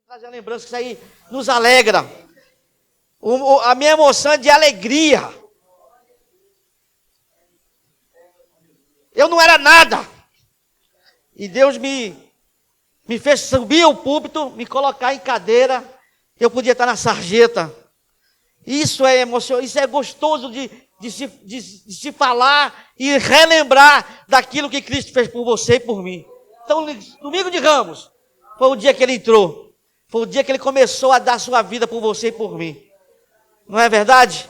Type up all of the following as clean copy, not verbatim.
trazer a lembrança, que isso aí nos alegra. A minha emoção é de alegria. Eu não era nada. E Deus me fez subir ao púlpito, me colocar em cadeira. Eu podia estar na sarjeta. Isso é emoção, isso é gostoso de se falar e relembrar daquilo que Cristo fez por você e por mim. Então, domingo de Ramos foi o dia que ele entrou. Foi o dia que ele começou a dar a sua vida por você e por mim. Não é verdade?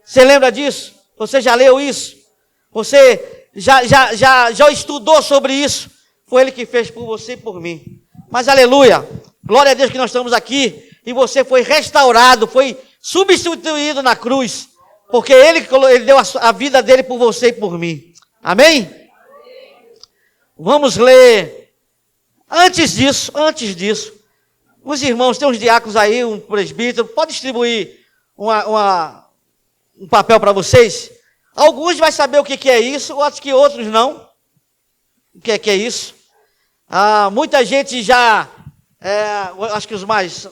Você lembra disso? Você já leu isso? Você já estudou sobre isso? Foi ele que fez por você e por mim. Mas aleluia! Glória a Deus que nós estamos aqui. E você foi restaurado, foi substituído na cruz. Porque ele deu a vida dele por você e por mim. Amém? Vamos ler. Antes disso, os irmãos, tem uns diáconos aí, um presbítero, pode distribuir um papel para vocês? Alguns vão saber o que é isso, outros não. O que é isso? Muita gente já, acho que os mais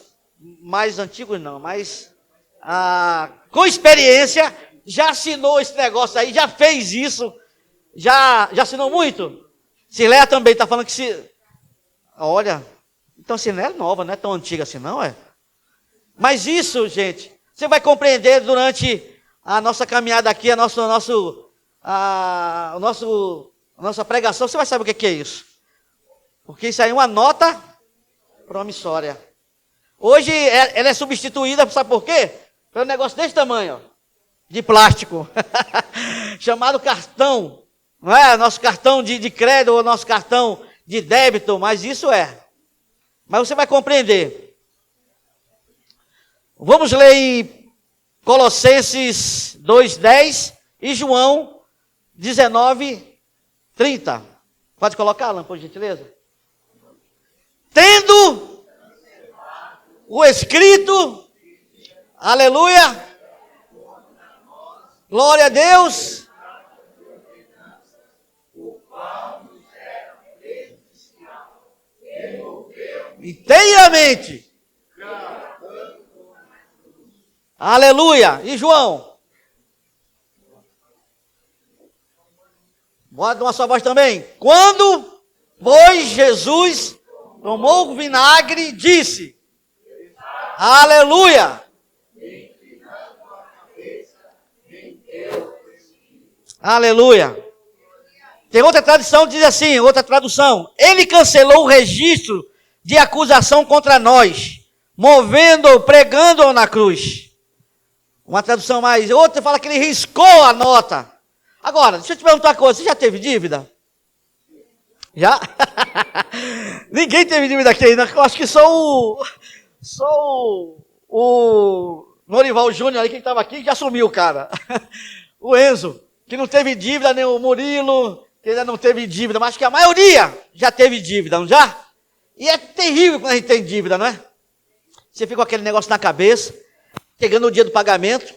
antigos não, mas com experiência, já assinou esse negócio aí, já fez isso, já assinou muito? Cileia também está falando que olha, então Cileia é nova, não é tão antiga assim não, é? Mas isso, gente, você vai compreender durante a nossa caminhada aqui, a nossa pregação, você vai saber o que é isso. Porque isso aí é uma nota promissória. Hoje ela é substituída, sabe por quê? Pelo negócio desse tamanho, ó, de plástico, chamado cartão. Não é nosso cartão de crédito ou nosso cartão de débito, mas isso é. Mas você vai compreender. Vamos ler em Colossenses 2:10 e João 19:30. Pode colocar, Alan, por gentileza? Tendo o escrito, aleluia, glória a Deus, inteiramente, aleluia. E João? Bota uma só voz também. Quando, pois, Jesus tomou o vinagre, disse, aleluia. Aleluia. Tem outra tradução que diz assim, outra tradução. Ele cancelou o registro de acusação contra nós, movendo-o, pregando-o na cruz. Uma tradução mais, outra fala que ele riscou a nota. Agora, deixa eu te perguntar uma coisa, você já teve dívida? Já? Ninguém teve dívida aqui ainda, eu acho que só o Norival Júnior aí, que estava aqui, já sumiu, cara. O Enzo, que não teve dívida, nem o Murilo, que ainda não teve dívida, mas acho que a maioria já teve dívida, não já? E é terrível quando a gente tem dívida, não é? Você fica com aquele negócio na cabeça, chegando o dia do pagamento,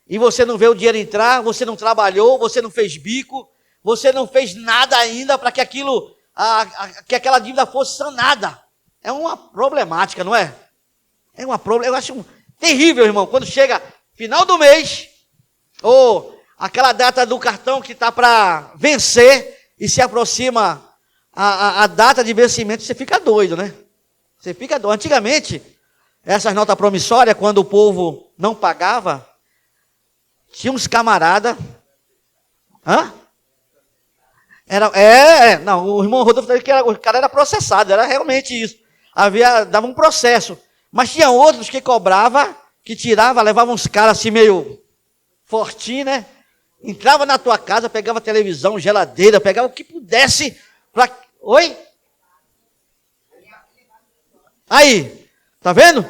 e você não vê o dinheiro entrar, você não trabalhou, você não fez bico, você não fez nada ainda para que que aquela dívida fosse sanada. É uma problemática, não é? É uma eu acho terrível, irmão, quando chega final do mês, ou aquela data do cartão que está para vencer, e se aproxima a data de vencimento, você fica doido, né? Você fica doido. Antigamente, essas notas promissórias, quando o povo não pagava, tinha uns camaradas. Não, o irmão Rodolfo falou que o cara era processado, era realmente isso. Dava um processo. Mas tinha outros que cobrava, que tirava, levava uns caras assim meio fortinho, né? Entrava na tua casa, pegava televisão, geladeira, pegava o que pudesse para... Oi? Aí, tá vendo?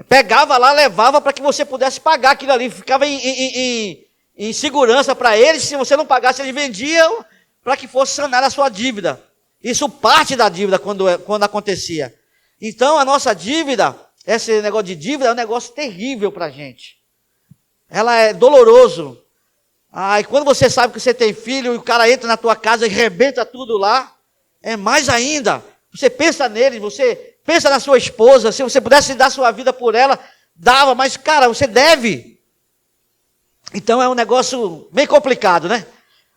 Pegava lá, levava para que você pudesse pagar aquilo ali, ficava em segurança para eles. Se você não pagasse, eles vendiam para que fosse sanar a sua dívida. Isso parte da dívida quando acontecia. Então a nossa dívida, esse negócio de dívida é um negócio terrível para a gente. Ela é doloroso. E quando você sabe que você tem filho e o cara entra na tua casa e rebenta tudo lá, é mais ainda. Você pensa nele, você Pensa na sua esposa, se você pudesse dar sua vida por ela, dava, mas, cara, você deve. Então é um negócio bem complicado, né?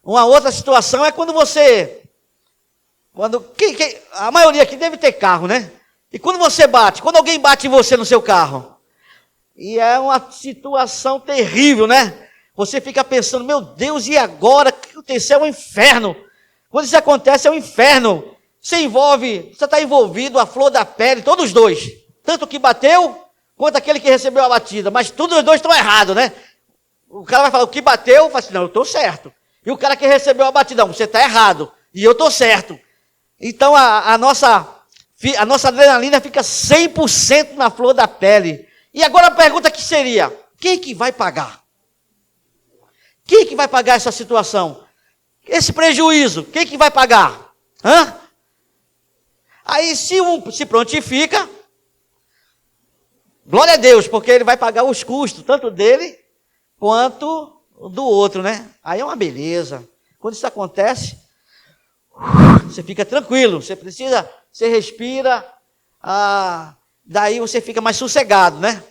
Uma outra situação é quando você... a maioria aqui deve ter carro, né? E quando você bate, quando alguém bate em você no seu carro, e é uma situação terrível, né? Você fica pensando, meu Deus, e agora? O que aconteceu? É um inferno. Quando isso acontece, é um inferno. Você está envolvido a flor da pele, todos os dois. Tanto o que bateu, quanto aquele que recebeu a batida. Mas todos os dois estão errados, né? O cara vai falar, o que bateu, fala assim, não, eu estou certo. E o cara que recebeu a batida, não, você está errado. E eu estou certo. Então a nossa adrenalina fica 100% na flor da pele. E agora a pergunta que seria, quem que vai pagar? Quem que vai pagar essa situação? Esse prejuízo, quem que vai pagar? Hã? Aí se um se prontifica, glória a Deus, porque ele vai pagar os custos, tanto dele quanto do outro, né? Aí é uma beleza. Quando isso acontece, você fica tranquilo, você respira, daí você fica mais sossegado, né?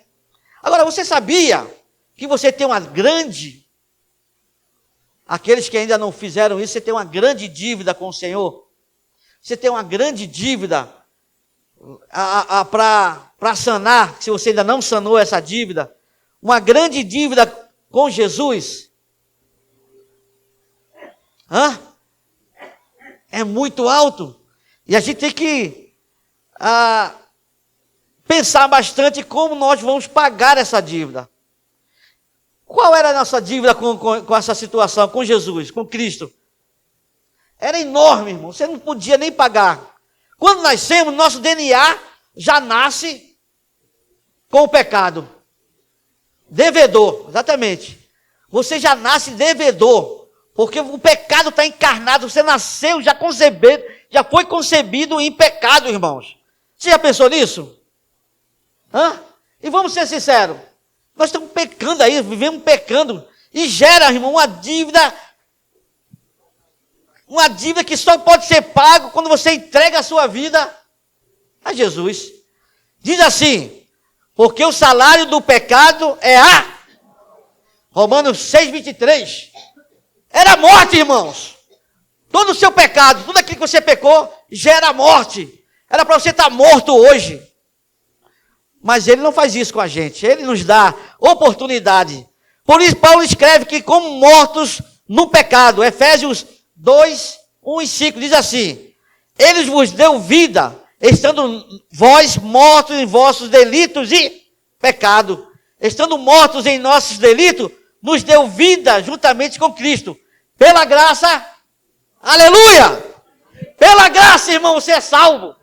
Agora, você sabia que você tem uma grande... Aqueles que ainda não fizeram isso, você tem uma grande dívida com o Senhor. Você tem uma grande dívida para sanar, se você ainda não sanou essa dívida. Uma grande dívida com Jesus. É muito alto. E a gente tem que pensar bastante como nós vamos pagar essa dívida. Qual era a nossa dívida com essa situação, com Jesus, com Cristo? Era enorme, irmão. Você não podia nem pagar. Quando nascemos, nosso DNA já nasce com o pecado. Devedor, exatamente. Você já nasce devedor. Porque o pecado está encarnado. Você nasceu, já foi concebido em pecado, irmãos. Você já pensou nisso? E vamos ser sinceros. Nós estamos pecando aí, vivemos pecando. E gera, irmão, uma dívida que só pode ser pago quando você entrega a sua vida a Jesus. Diz assim, porque o salário do pecado é Romanos 6:23. Era morte, irmãos. Todo o seu pecado, tudo aquilo que você pecou, gera morte. Era para você estar morto hoje. Mas ele não faz isso com a gente. Ele nos dá oportunidade. Por isso, Paulo escreve que como mortos no pecado. Efésios 2, 1 e 5 diz assim. Ele vos deu vida, estando vós mortos em vossos delitos e pecado. Estando mortos em nossos delitos, nos deu vida juntamente com Cristo. Pela graça, aleluia! Pela graça, irmão, você é salvo.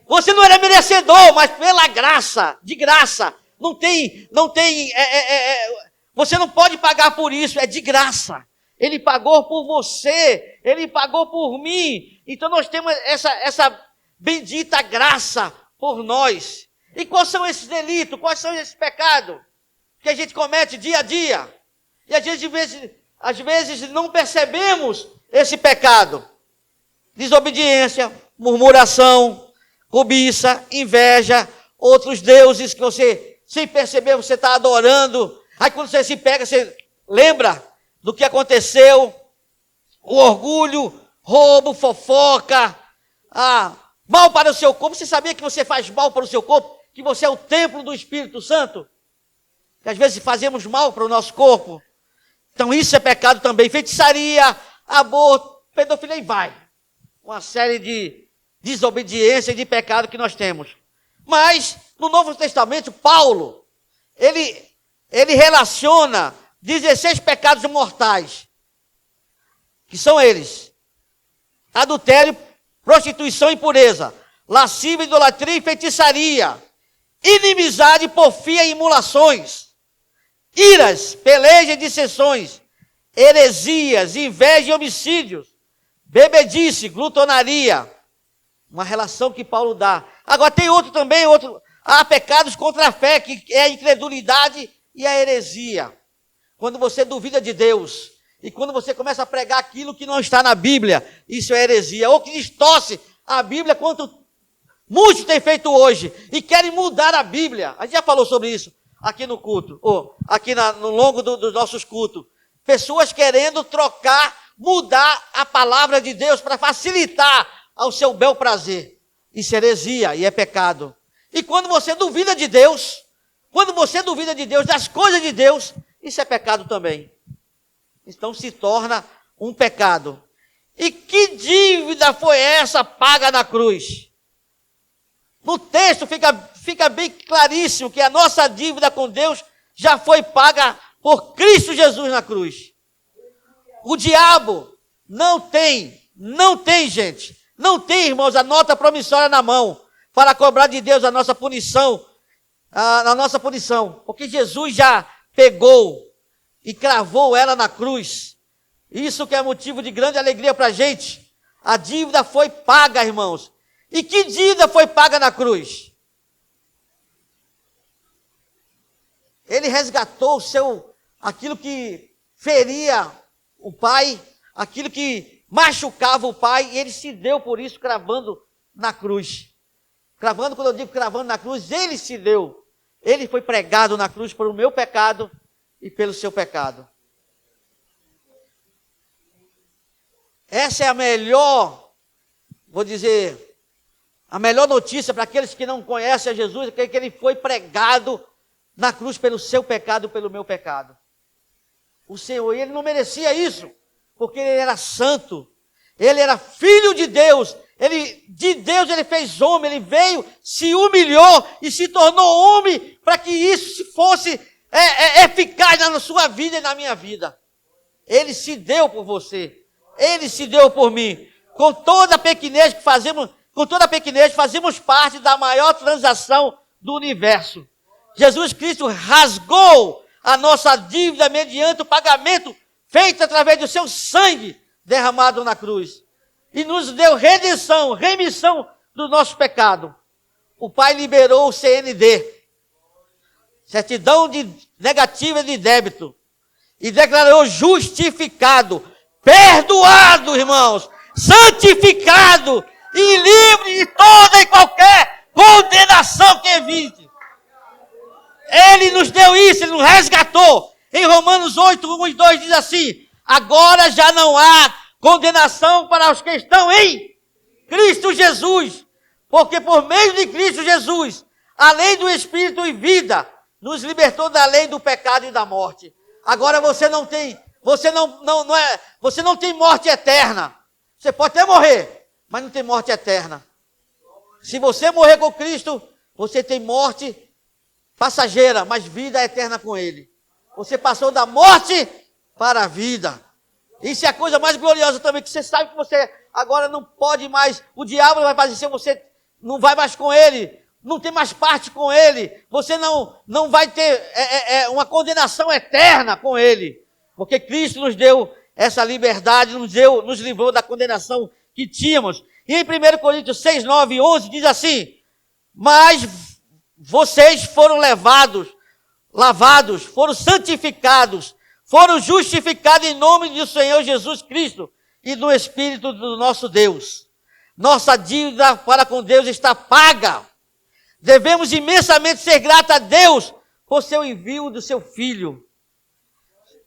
Você não era merecedor, mas pela graça, de graça. Você não pode pagar por isso, é de graça. Ele pagou por você, ele pagou por mim. Então nós temos essa bendita graça por nós. E quais são esses delitos, quais são esses pecados que a gente comete dia a dia? E às vezes não percebemos esse pecado. Desobediência, murmuração, cobiça, inveja, outros deuses que você, sem perceber, você está adorando. Aí quando você se pega, você lembra do que aconteceu, o orgulho, roubo, fofoca, mal para o seu corpo. Você sabia que você faz mal para o seu corpo? Que você é o templo do Espírito Santo? Que às vezes fazemos mal para o nosso corpo. Então isso é pecado também. Feitiçaria, aborto, pedofilia e vai. Uma série de desobediência e de pecado que nós temos. Mas, no Novo Testamento, Paulo, ele relaciona 16 pecados mortais. Que são eles: adultério, prostituição e impureza, lascívia, idolatria e feitiçaria, inimizade, porfia e imulações, iras, pelejas e dissensões, heresias, inveja e homicídios, bebedice, glutonaria. Uma relação que Paulo dá. Agora tem outro também, há pecados contra a fé, que é a incredulidade e a heresia. Quando você duvida de Deus, e quando você começa a pregar aquilo que não está na Bíblia, isso é heresia. Ou que distorce a Bíblia Muitos têm feito hoje e querem mudar a Bíblia. A gente já falou sobre isso aqui no culto, ou aqui no longo dos nossos cultos. Pessoas querendo trocar, mudar a palavra de Deus para facilitar ao seu bel prazer. Isso é heresia e é pecado. E quando você duvida de Deus, das coisas de Deus, isso é pecado também. Então se torna um pecado. E que dívida foi essa paga na cruz? No texto fica bem claríssimo que a nossa dívida com Deus já foi paga por Cristo Jesus na cruz. O diabo não tem, gente, não tem, irmãos, a nota promissória na mão para cobrar de Deus a nossa punição, porque Jesus já pegou e cravou ela na cruz. Isso que é motivo de grande alegria para a gente. A dívida foi paga, irmãos. E que dívida foi paga na cruz? Ele resgatou aquilo que feria o Pai, aquilo que machucava o Pai, e ele se deu por isso cravando na cruz. Cravando, quando eu digo cravando na cruz, ele se deu. Ele foi pregado na cruz por o meu pecado e pelo seu pecado. Essa é a melhor, a melhor notícia para aqueles que não conhecem a Jesus, é que ele foi pregado na cruz pelo seu pecado e pelo meu pecado. O Senhor, ele não merecia isso, porque ele era santo, ele era filho de Deus, de Deus ele fez homem, ele veio, se humilhou e se tornou homem para que isso fosse eficaz na sua vida e na minha vida. Ele se deu por você, ele se deu por mim. Com toda a pequenez que fazemos parte da maior transação do universo. Jesus Cristo rasgou a nossa dívida mediante o pagamento feito através do seu sangue derramado na cruz. E nos deu remissão do nosso pecado. O Pai liberou o CND, certidão negativa de débito, e declarou justificado, perdoado, irmãos, santificado e livre de toda e qualquer condenação que evite. Ele nos deu isso, ele nos resgatou. Em Romanos 8, 1 e 2 diz assim: agora já não há condenação para os que estão em Cristo Jesus, porque por meio de Cristo Jesus, a lei do Espírito e vida, nos libertou da lei do pecado e da morte. Agora você não tem morte eterna. Você pode até morrer, mas não tem morte eterna. Se você morrer com Cristo, você tem morte passageira, mas vida eterna com Ele. Você passou da morte para a vida. Isso é a coisa mais gloriosa também, que você sabe que você agora não pode mais, o diabo vai fazer, você não vai mais com ele, não tem mais parte com ele, você não vai ter uma condenação eterna com ele, porque Cristo nos deu essa liberdade, nos livrou da condenação que tínhamos. E em 1 Coríntios 6, 9 e 11 diz assim: mas vocês foram lavados, foram santificados, foram justificados em nome do Senhor Jesus Cristo e do Espírito do nosso Deus. Nossa dívida para com Deus está paga. Devemos imensamente ser gratos a Deus por seu envio do seu Filho,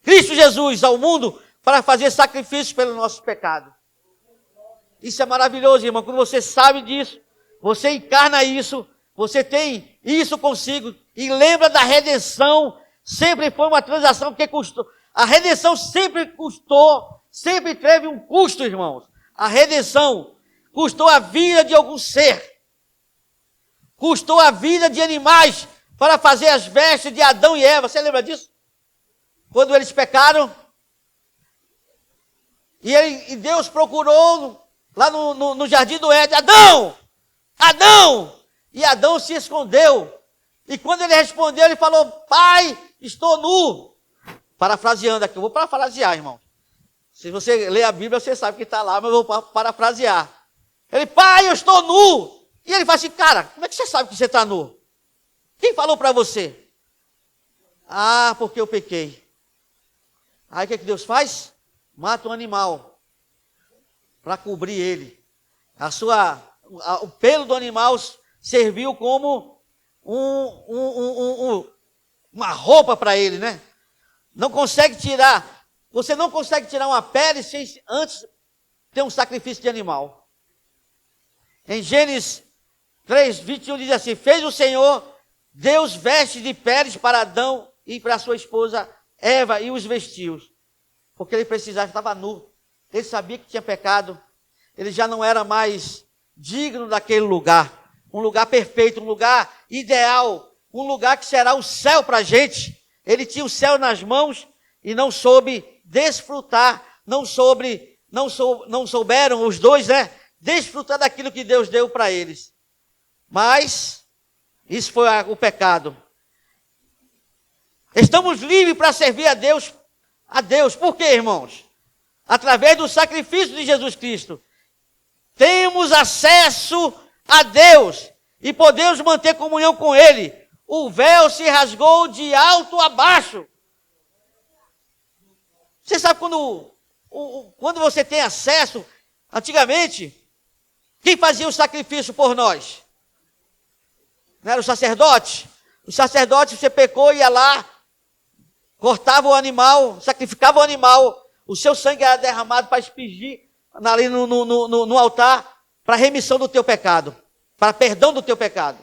Cristo Jesus, ao mundo para fazer sacrifícios pelo nosso pecado. Isso é maravilhoso, irmão. Quando você sabe disso, você encarna isso, você tem isso consigo e lembra da redenção. Sempre foi uma transação que custou. A redenção sempre teve um custo, irmãos. A redenção custou a vida de algum ser. Custou a vida de animais para fazer as vestes de Adão e Eva. Você lembra disso? Quando eles pecaram. E Deus procurou lá no jardim do Éden: Adão! Adão! E Adão se escondeu. E quando ele respondeu, ele falou: Pai, estou nu. Parafraseando aqui, eu vou parafrasear, irmão. Se você ler a Bíblia, você sabe que está lá, mas eu vou parafrasear. Ele: Pai, eu estou nu. E ele fala assim: cara, como é que você sabe que você está nu? Quem falou para você? Ah, porque eu pequei. Aí o que Deus faz? Mata um animal para cobrir ele. A sua o pelo do animal serviu como uma roupa para ele, né? Não consegue tirar, você não consegue tirar uma pele sem antes ter um sacrifício de animal. Em Gênesis 3:21 diz assim: fez o Senhor Deus vestes de peles para Adão e para sua esposa Eva e os vestiu, porque ele precisava, estava nu, ele sabia que tinha pecado, ele já não era mais digno daquele lugar, um lugar perfeito, um lugar ideal, um lugar que será o céu para a gente. Ele tinha o céu nas mãos e não soube desfrutar, não souberam os dois, né, desfrutar daquilo que Deus deu para eles. Mas isso foi o pecado. Estamos livres para servir a Deus. Por quê, irmãos? Através do sacrifício de Jesus Cristo. Temos acesso a Deus e podemos manter comunhão com Ele. O véu se rasgou de alto a baixo. Você sabe quando você tem acesso, antigamente, quem fazia o sacrifício por nós? Não era o sacerdote? O sacerdote, você pecou, ia lá, cortava o animal, sacrificava o animal, o seu sangue era derramado para expingir ali no altar, para remissão do teu pecado, para perdão do teu pecado.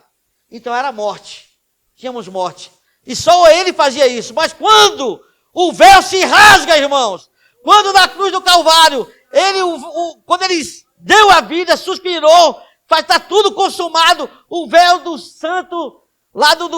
Então era morte, tínhamos morte. E só ele fazia isso. Mas quando o véu se rasga, irmãos, quando na cruz do Calvário, quando ele deu a vida, suspirou, está tudo consumado, o véu do santo, lá do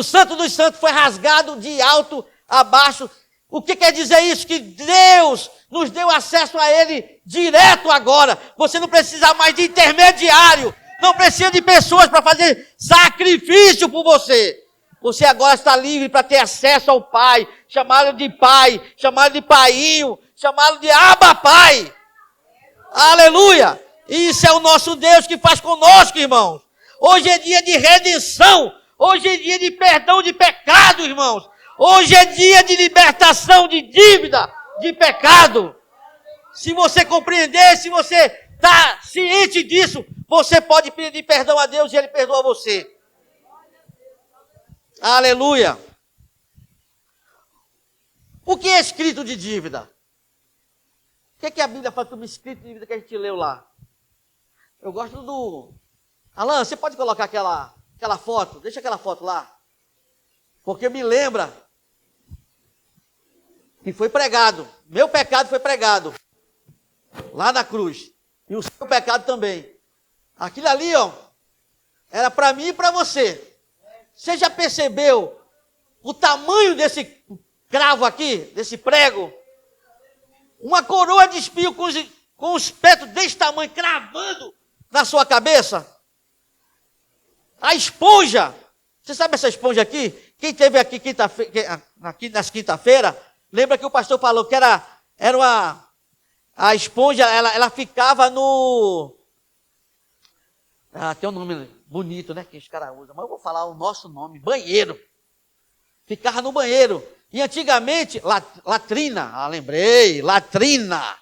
Santo dos Santos foi rasgado de alto a baixo. O que quer dizer isso? Que Deus nos deu acesso a Ele direto agora. Você não precisa mais de intermediário, não precisa de pessoas para fazer sacrifício por você. Você agora está livre para ter acesso ao Pai, chamá-lo de Pai, chamá-lo de Paiinho, chamá-lo de Abba Pai. Aleluia! Isso é o nosso Deus que faz conosco, irmãos. Hoje é dia de redenção. Hoje é dia de perdão de pecado, irmãos. Hoje é dia de libertação de dívida, de pecado. Se você compreender, se você está ciente disso, você pode pedir perdão a Deus e Ele perdoa você. Aleluia! O que é escrito de dívida? O que a Bíblia fala sobre escrito de dívida que a gente leu lá? Eu gosto do... Alan, você pode colocar aquela foto? Deixa aquela foto lá. Porque me lembra que foi pregado. Meu pecado foi pregado. Lá na cruz. E o seu pecado também. Aquilo ali, ó, era para mim e para você. Você já percebeu o tamanho desse cravo aqui, desse prego? Uma coroa de espinho com os petos desse tamanho, cravando na sua cabeça. A esponja, você sabe essa esponja aqui? Quem teve aqui nessa quinta-feira, lembra que o pastor falou que era a esponja, ela ficava no... tem um nome bonito, né, que os caras usam, mas eu vou falar o nosso nome, banheiro. Ficava no banheiro. E antigamente, latrina, latrina.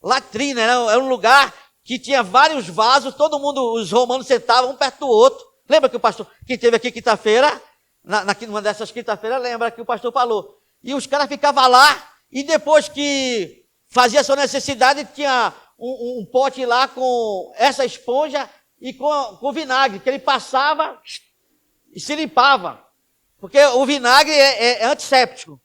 Latrina era um lugar que tinha vários vasos, todo mundo, os romanos sentavam um perto do outro. Lembra que o pastor, quem esteve aqui quinta-feira, numa dessas quinta-feiras, lembra que o pastor falou. E os caras ficavam lá, e depois que fazia sua necessidade, tinha um pote lá com essa esponja e com vinagre, que ele passava e se limpava. Porque o vinagre é antisséptico,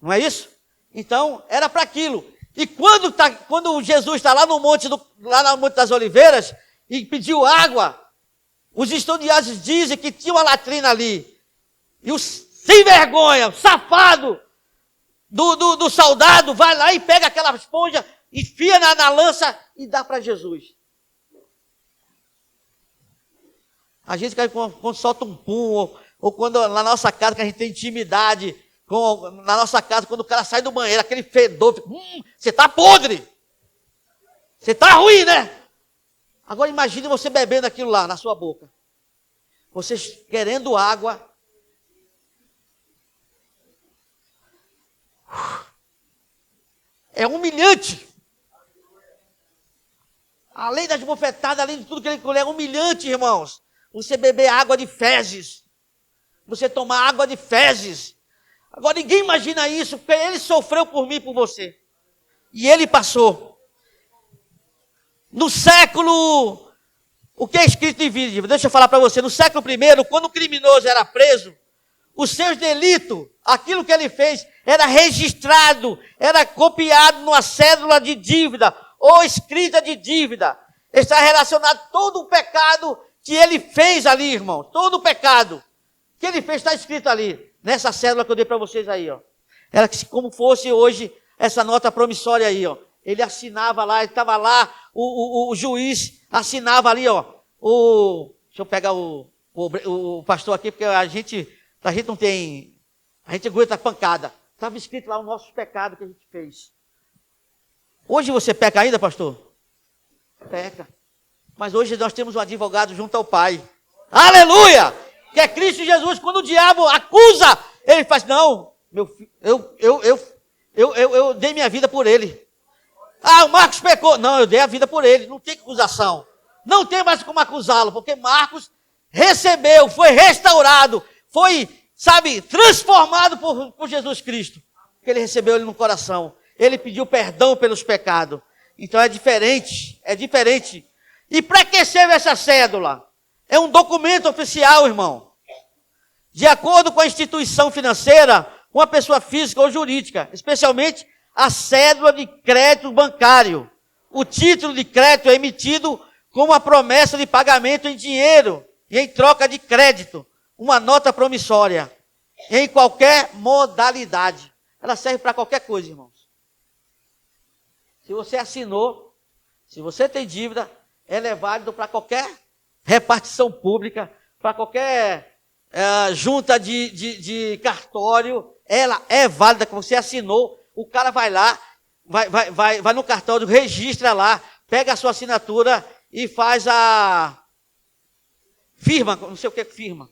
não é isso? Então, era para aquilo. E quando Jesus está lá no Monte das Oliveiras e pediu água, os estudiosos dizem que tinha uma latrina ali. E o sem vergonha, o safado do soldado vai lá e pega aquela esponja, enfia na lança e dá para Jesus. A gente, quando solta um pum, ou quando na nossa casa, que a gente tem intimidade, na nossa casa, quando o cara sai do banheiro, aquele fedor, você está podre. Você está ruim, né? Agora imagine você bebendo aquilo lá na sua boca. Você querendo água. É humilhante. além das bofetadas, além de tudo que ele colheu, é humilhante, irmãos. Você beber água de fezes. Você tomar água de fezes. Agora ninguém imagina isso, porque ele sofreu por mim e por você. E ele passou. No século, o que é escrito em vídeo? Deixa eu falar para você, no século I, quando o criminoso era preso, os seus delitos, aquilo que ele fez, era registrado, era copiado numa cédula de dívida, ou escrita de dívida. Está relacionado a todo o pecado que ele fez ali, irmão. Todo o pecado que ele fez está escrito ali, nessa cédula que eu dei para vocês aí, ó. Era como fosse hoje essa nota promissória aí, ó. Ele assinava lá, ele estava lá, o juiz assinava ali, ó. Deixa eu pegar o pastor aqui, porque a gente não tem, a gente aguenta a pancada. Estava escrito lá os nossos pecados que a gente fez. Hoje você peca ainda, pastor? Peca. Mas hoje nós temos um advogado junto ao Pai. Aleluia! Que é Cristo Jesus. Quando o diabo acusa, ele faz, não, meu filho, eu dei minha vida por ele. Ah, o Marcos pecou. Não, eu dei a vida por ele. Não tem acusação. Não tem mais como acusá-lo, porque Marcos recebeu, foi restaurado, foi, transformado por Jesus Cristo. Porque ele recebeu ele no coração. Ele pediu perdão pelos pecados. Então é diferente, é diferente. E para que serve essa cédula? É um documento oficial, irmão. De acordo com a instituição financeira, uma pessoa física ou jurídica, especialmente a cédula de crédito bancário. O título de crédito é emitido com uma promessa de pagamento em dinheiro e em troca de crédito, uma nota promissória, em qualquer modalidade. Ela serve para qualquer coisa, irmãos. Se você assinou, se você tem dívida, ela é válido para qualquer repartição pública, para qualquer junta de cartório, ela é válida, que você assinou, o cara vai lá, vai no cartório, registra lá, pega a sua assinatura e faz a firma, não sei o que é firma.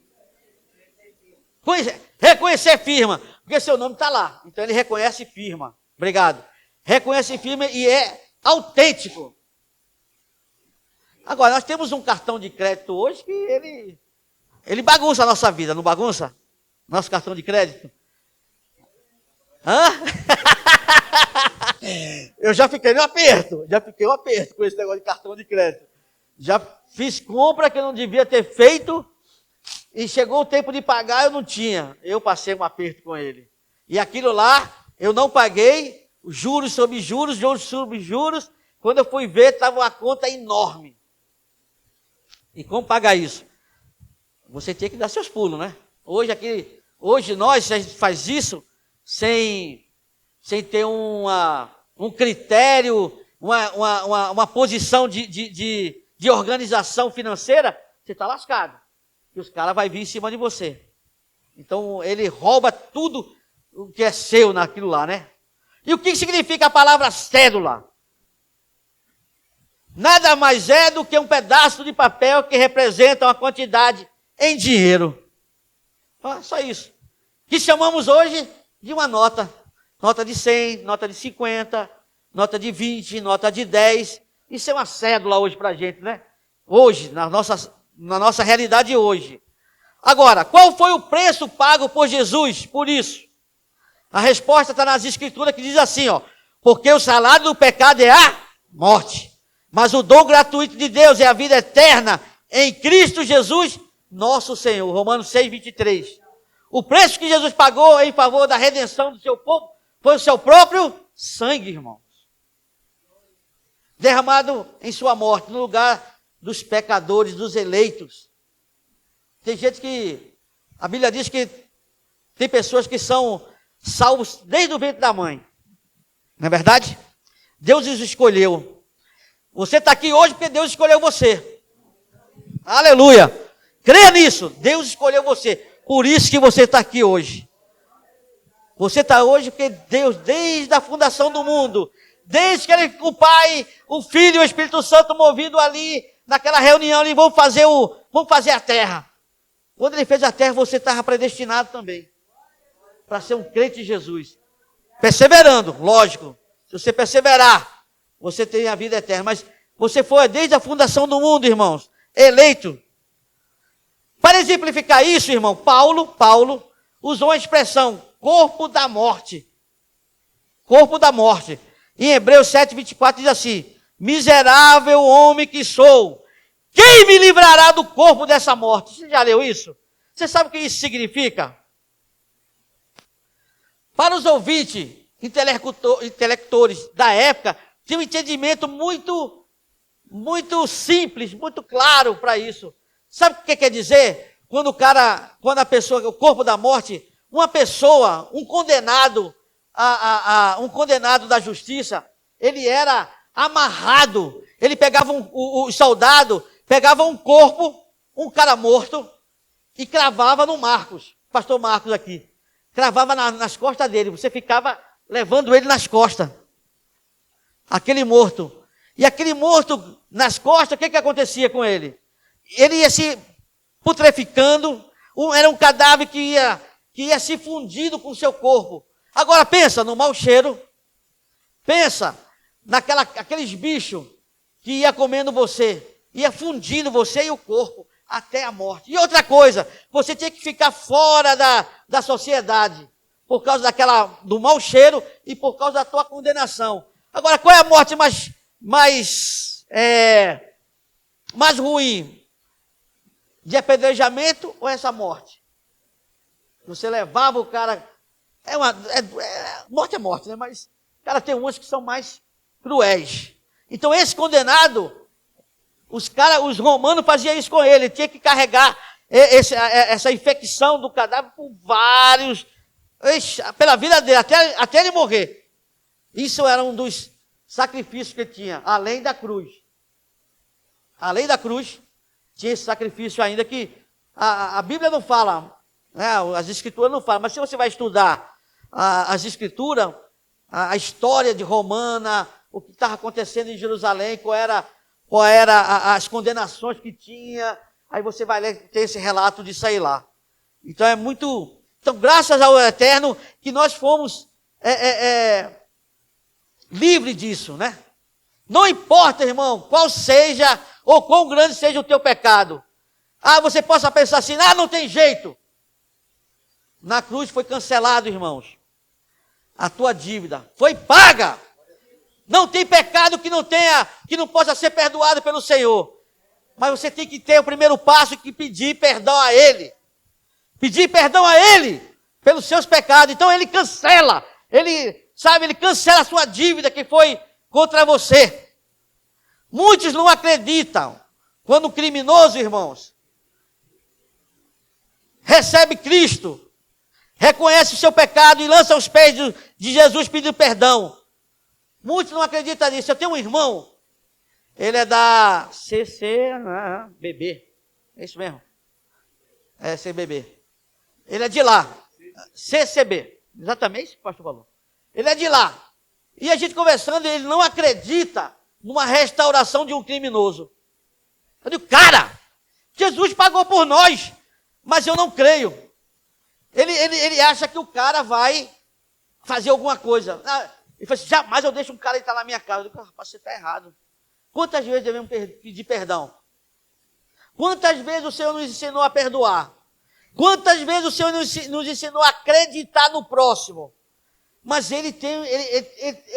Reconhecer firma, porque seu nome está lá, então ele reconhece firma. Obrigado. Reconhece firma e é autêntico. Agora, nós temos um cartão de crédito hoje que ele bagunça a nossa vida, não bagunça? Nosso cartão de crédito. Hã? Eu já fiquei no aperto, com esse negócio de cartão de crédito. Já fiz compra que eu não devia ter feito e chegou o tempo de pagar, eu não tinha. Eu passei um aperto com ele. E aquilo lá, eu não paguei, juros sobre juros, juros sobre juros. Quando eu fui ver, estava uma conta enorme. E como pagar isso? Você tem que dar seus pulos, né? Hoje nós, a gente faz isso sem ter um critério, uma posição de organização financeira, você está lascado. E os caras vão vir em cima de você. Então, ele rouba tudo o que é seu naquilo lá, né? E o que significa a palavra cédula? Nada mais é do que um pedaço de papel que representa uma quantidade em dinheiro. Só isso. Que chamamos hoje de uma nota. Nota de 100, nota de 50, nota de 20, nota de 10. Isso é uma cédula hoje para a gente, né? Hoje, na nossa realidade hoje. Agora, qual foi o preço pago por Jesus por isso? A resposta está nas Escrituras que diz assim, ó. Porque o salário do pecado é a morte. Mas o dom gratuito de Deus é a vida eterna em Cristo Jesus, nosso Senhor. Romanos 6, 23. O preço que Jesus pagou em favor da redenção do seu povo foi o seu próprio sangue, irmãos. Derramado em sua morte, no lugar dos pecadores, dos eleitos. Tem gente que, a Bíblia diz que tem pessoas que são salvos desde o ventre da mãe. Não é verdade? Deus os escolheu. Você está aqui hoje porque Deus escolheu você. Aleluia. Creia nisso. Deus escolheu você. Por isso que você está aqui hoje. Você está hoje porque Deus, desde a fundação do mundo, desde que o Pai, o Filho e o Espírito Santo movido ali, naquela reunião ali, vamos fazer a terra. Quando ele fez a terra, você estava predestinado também. Para ser um crente em Jesus. Perseverando, lógico. Se você perseverar, você tem a vida eterna. Mas Você foi desde a fundação do mundo, irmãos, eleito. Para exemplificar isso, irmão, Paulo usou a expressão corpo da morte. Corpo da morte. Em Hebreus 7:24 diz assim: miserável homem que sou, quem me livrará do corpo dessa morte? Você já leu isso? Você sabe o que isso significa? Para os ouvintes, intelectores da época, tinha um entendimento muito simples, muito claro para isso. Sabe o que quer dizer? Quando a pessoa, o corpo da morte, uma pessoa, um condenado, um condenado da justiça, ele era amarrado. Ele pegava o soldado, pegava um corpo, um cara morto, e cravava no Marcos, pastor Marcos aqui. Cravava nas costas dele, você ficava levando ele nas costas. Aquele morto. E aquele morto nas costas, o que acontecia com ele? Ele ia se putreficando, era um cadáver que ia se fundindo com o seu corpo. Agora pensa no mau cheiro, pensa aqueles bichos que ia comendo você, ia fundindo você e o corpo até a morte. E outra coisa, você tinha que ficar fora da sociedade, por causa do mau cheiro e por causa da tua condenação. Agora, qual é a morte mais ruim? De apedrejamento ou essa morte? Você levava o cara... morte é morte, né? Mas, cara, tem umas que são mais cruéis. Então, esse condenado, os romanos faziam isso com ele. Tinha que carregar essa infecção do cadáver por pela vida dele, até ele morrer. Isso era um dos sacrifícios que ele tinha, além da cruz. Além da cruz, tinha esse sacrifício ainda que a Bíblia não fala, né? As Escrituras não falam, mas se você vai estudar as Escrituras, a história de Romana, o que estava acontecendo em Jerusalém, qual era as condenações que tinha, aí você vai ter esse relato disso aí lá. Então então graças ao Eterno que nós fomos livres disso, né? Não importa, irmão, qual seja ou quão grande seja o teu pecado. Você possa pensar assim, não tem jeito. Na cruz foi cancelado, irmãos. A tua dívida foi paga. Não tem pecado que não possa ser perdoado pelo Senhor. Mas você tem que ter o primeiro passo, que pedir perdão a Ele. Pedir perdão a Ele pelos seus pecados. Então Ele cancela. Ele cancela a sua dívida que foi contra você. Muitos não acreditam. Quando o criminoso, irmãos, recebe Cristo, reconhece o seu pecado e lança aos pés de Jesus pedindo perdão. Muitos não acreditam nisso. Eu tenho um irmão, ele é da CCBB. É isso mesmo? É CBB. Ele é de lá. CCB. Exatamente isso que o pastor falou. Ele é de lá. E a gente conversando, ele não acredita numa restauração de um criminoso. Eu digo, cara, Jesus pagou por nós, mas eu não creio. Ele acha que o cara vai fazer alguma coisa. Ele fala assim, jamais eu deixo um cara entrar na minha casa. Eu digo, rapaz, você está errado. Quantas vezes devemos pedir perdão? Quantas vezes o Senhor nos ensinou a perdoar? Quantas vezes o Senhor nos ensinou a acreditar no próximo? Mas eu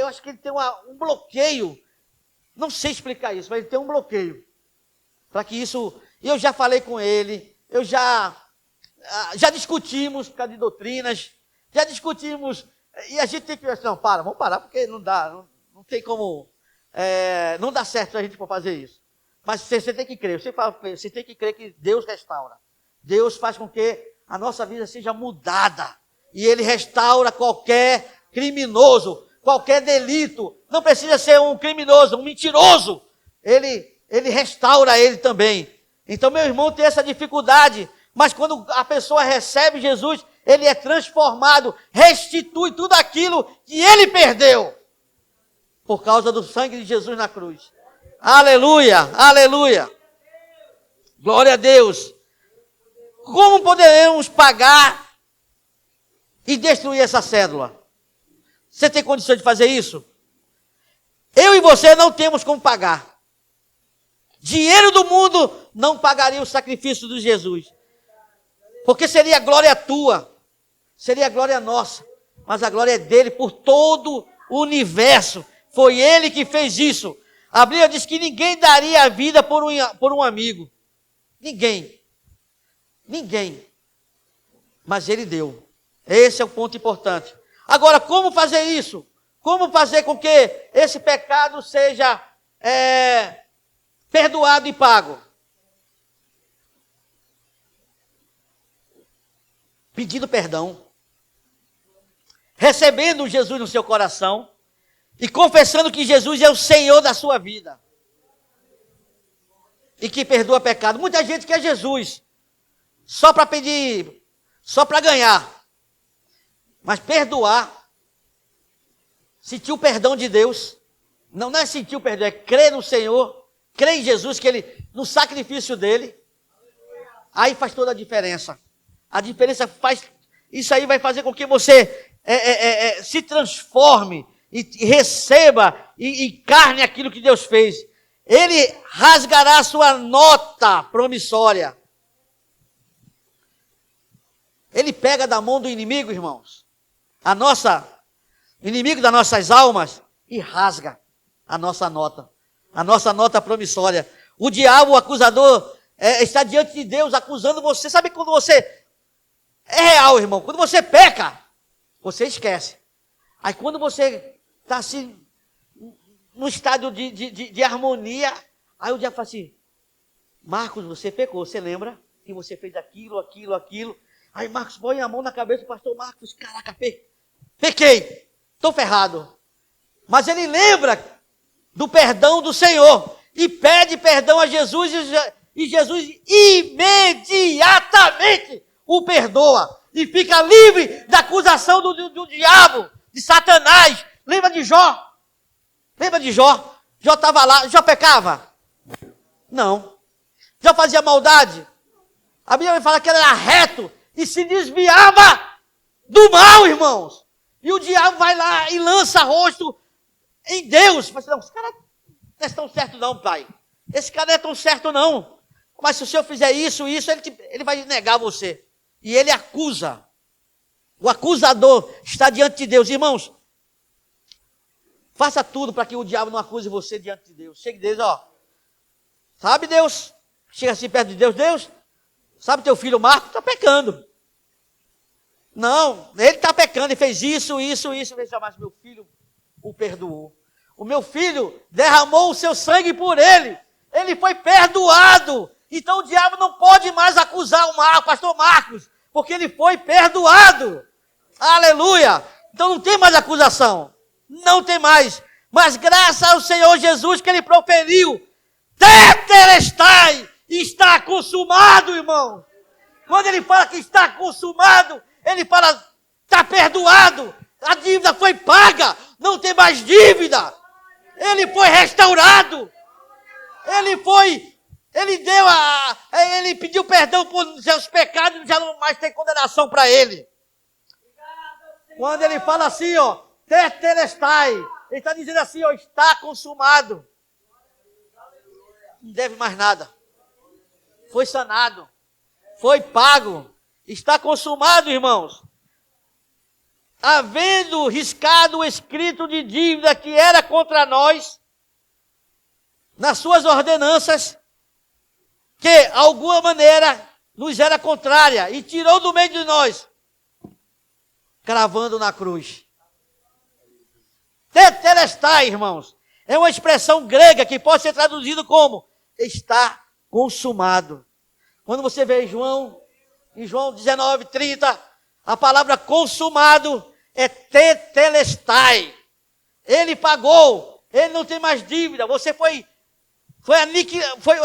acho que ele tem um bloqueio. Não sei explicar isso, mas ele tem um bloqueio. Para que isso... Eu já falei com ele, já discutimos por causa de doutrinas, já discutimos... E a gente tem que... Não, vamos parar, porque não dá, não tem como... não dá certo a gente for fazer isso. Mas você tem que crer, você tem que crer que Deus restaura. Deus faz com que a nossa vida seja mudada. E Ele restaura qualquer criminoso, qualquer delito. Não precisa ser um criminoso, um mentiroso. Ele restaura ele também. Então, meu irmão tem essa dificuldade. Mas quando a pessoa recebe Jesus, ele é transformado, restitui tudo aquilo que ele perdeu. Por causa do sangue de Jesus na cruz. Aleluia, aleluia. Glória a Deus. Como poderemos pagar e destruir essa cédula? Você tem condição de fazer isso? Eu e você não temos como pagar. dinheiro do mundo não pagaria o sacrifício de Jesus. Porque seria glória tua, seria glória nossa, mas a glória é dele por todo o universo. Foi ele que fez isso. A Bíblia diz que ninguém daria a vida por um amigo. Ninguém. Mas ele deu. Esse é o ponto importante. Agora, como fazer isso? Como fazer com que esse pecado seja perdoado e pago? Pedindo perdão, recebendo Jesus no seu coração e confessando que Jesus é o Senhor da sua vida e que perdoa pecado. Muita gente quer Jesus só para pedir, só para ganhar, mas perdoar, sentir o perdão de Deus, não é sentir o perdão, é crer no Senhor, crer em Jesus, que ele, no sacrifício dele, aí faz toda a diferença. A diferença faz, isso aí vai fazer com que você se transforme e receba e encarne aquilo que Deus fez. Ele rasgará a sua nota promissória. Ele pega da mão do inimigo, irmãos, inimigo das nossas almas, e rasga a nossa nota promissória. O diabo, o acusador, está diante de Deus acusando você. Sabe quando você... É real, irmão. Quando você peca, você esquece. Aí quando você está assim, no estado de harmonia, aí o diabo fala assim: Marcos, você pecou, você lembra que você fez aquilo. Aí Marcos põe a mão na cabeça do pastor Marcos: caraca, pequei, estou ferrado. Mas ele lembra do perdão do Senhor e pede perdão a Jesus, e Jesus imediatamente o perdoa e fica livre da acusação do diabo, de Satanás. Lembra de Jó? Jó estava lá. Jó pecava? Não. Jó fazia maldade? A Bíblia vai falar que ele era reto e se desviava do mal, irmãos. E o diabo vai lá e lança rosto em Deus. Mas não, esse cara não é tão certo não, pai. Esse cara não é tão certo não. Mas se o senhor fizer isso, ele vai negar você. E ele acusa. O acusador está diante de Deus. Irmãos, faça tudo para que o diabo não acuse você diante de Deus. Chegue a Deus, ó. Sabe, Deus? Chega assim perto de Deus. Deus, sabe teu filho Marcos está pecando. Não, ele está pecando. Ele fez isso. Mas meu filho o perdoou. O meu filho derramou o seu sangue por ele. Ele foi perdoado. Então o diabo não pode mais acusar o pastor Marcos, porque ele foi perdoado. Aleluia! Então não tem mais acusação. Não tem mais. Mas graças ao Senhor Jesus que ele proferiu: Tetelestai, está consumado, irmão. Quando ele fala que está consumado, ele fala: está perdoado. A dívida foi paga. Não tem mais dívida. Ele foi restaurado. Ele pediu perdão por seus pecados, já não mais tem condenação para ele. Quando ele fala assim, ó, Tetelestai, ele está dizendo assim, ó, está consumado. Não deve mais nada. Foi sanado. Foi pago. Está consumado, irmãos. Havendo riscado o escrito de dívida que era contra nós, nas suas ordenanças, que alguma maneira nos era contrária, e tirou do meio de nós, cravando na cruz. Tetelestai, irmãos, é uma expressão grega que pode ser traduzido como está consumado. Quando você vê em João 19:30, a palavra consumado é tetelestai. Ele pagou, ele não tem mais dívida, você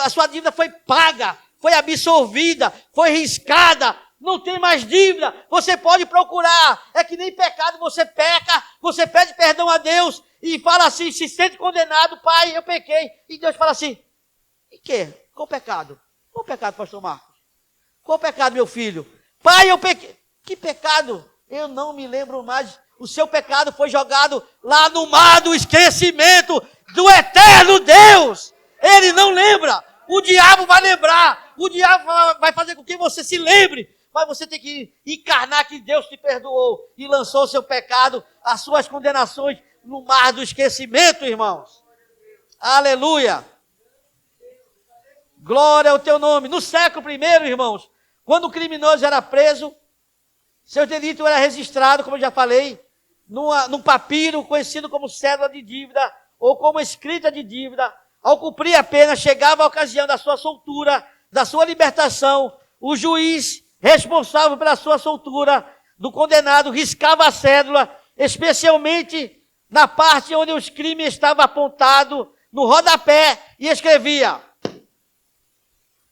a sua dívida foi paga, foi absolvida, foi riscada, não tem mais dívida. Você pode procurar, é que nem pecado, você peca, você pede perdão a Deus e fala assim, se sente condenado: pai, eu pequei. E Deus fala assim: e quê? Qual pecado? Qual pecado, pastor Marcos? Qual pecado, meu filho? Pai, eu pequei. Que pecado? Eu não me lembro mais. O seu pecado foi jogado lá no mar do esquecimento do eterno Deus. Ele não lembra. O diabo vai lembrar. O diabo vai fazer com que você se lembre. Mas você tem que encarnar que Deus te perdoou e lançou o seu pecado, as suas condenações no mar do esquecimento, irmãos. Aleluia. Glória ao teu nome. No século I, irmãos, quando o criminoso era preso, seu delito era registrado, como eu já falei, num papiro conhecido como cédula de dívida ou como escrita de dívida. Ao cumprir a pena, chegava a ocasião da sua soltura, da sua libertação, o juiz responsável pela sua soltura do condenado riscava a cédula, especialmente na parte onde os crimes estavam apontados, no rodapé, e escrevia: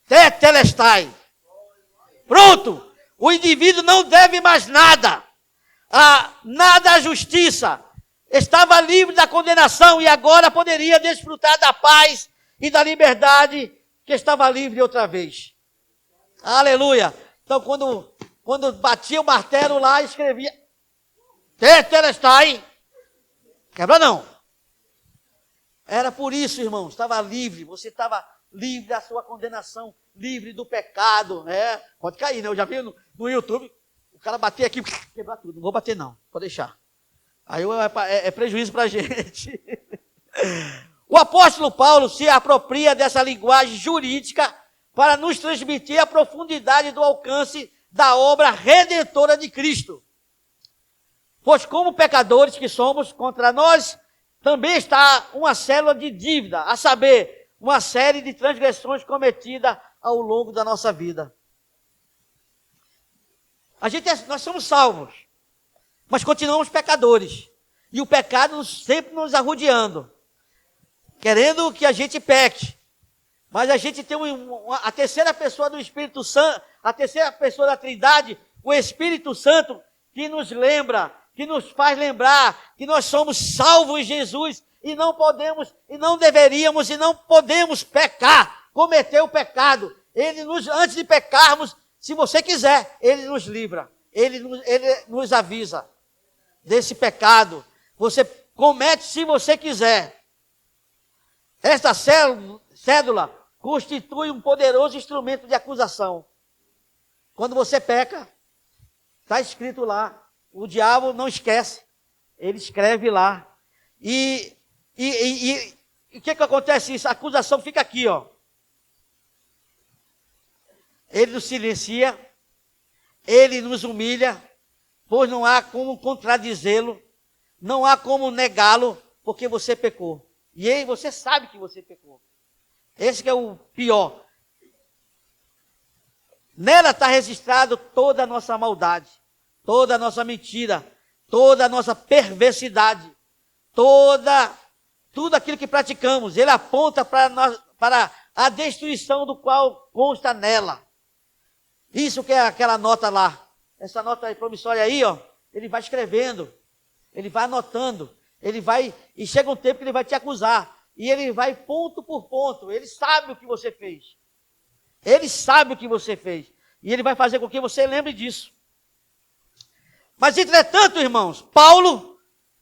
Tetelestai. Pronto! O indivíduo não deve mais nada. Nada à justiça. Estava livre da condenação e agora poderia desfrutar da paz e da liberdade que estava livre outra vez. Aleluia! Então, quando batia o martelo lá, escrevia Tetelestai. Quebra não. Era por isso, irmão, estava livre. Você estava livre da sua condenação, livre do pecado, né? Pode cair, né? Eu já vi no YouTube, o cara bater aqui, quebrar tudo. Não vou bater não, pode deixar. Aí é prejuízo para a gente. O apóstolo Paulo se apropria dessa linguagem jurídica para nos transmitir a profundidade do alcance da obra redentora de Cristo. Pois como pecadores que somos, contra nós também está uma célula de dívida, a saber, uma série de transgressões cometidas ao longo da nossa vida. Nós somos salvos, mas continuamos pecadores. E o pecado sempre nos arrodeando, querendo que a gente peque. Mas a gente tem a terceira pessoa do Espírito Santo, a terceira pessoa da Trindade, o Espírito Santo, que nos lembra, que nos faz lembrar que nós somos salvos em Jesus e não podemos, e não deveríamos, e não podemos pecar, cometer o pecado. Antes de pecarmos, se você quiser, Ele nos livra. Ele nos avisa desse pecado. Você comete se você quiser. Esta cédula constitui um poderoso instrumento de acusação. Quando você peca, está escrito lá. O diabo não esquece. Ele escreve lá. E o que acontece isso? A acusação fica aqui, ó. Ele nos silencia, ele nos humilha, pois não há como contradizê-lo, não há como negá-lo, porque você pecou. E aí você sabe que você pecou. Esse que é o pior. Nela está registrado toda a nossa maldade, toda a nossa mentira, toda a nossa perversidade, tudo aquilo que praticamos. Ele aponta para a destruição do qual consta nela. Isso que é aquela nota lá. Essa nota promissória aí, ó, ele vai escrevendo, ele vai anotando, e chega um tempo que ele vai te acusar. E ele vai ponto por ponto. Ele sabe o que você fez. Ele sabe o que você fez. E ele vai fazer com que você lembre disso. Mas, entretanto, irmãos, Paulo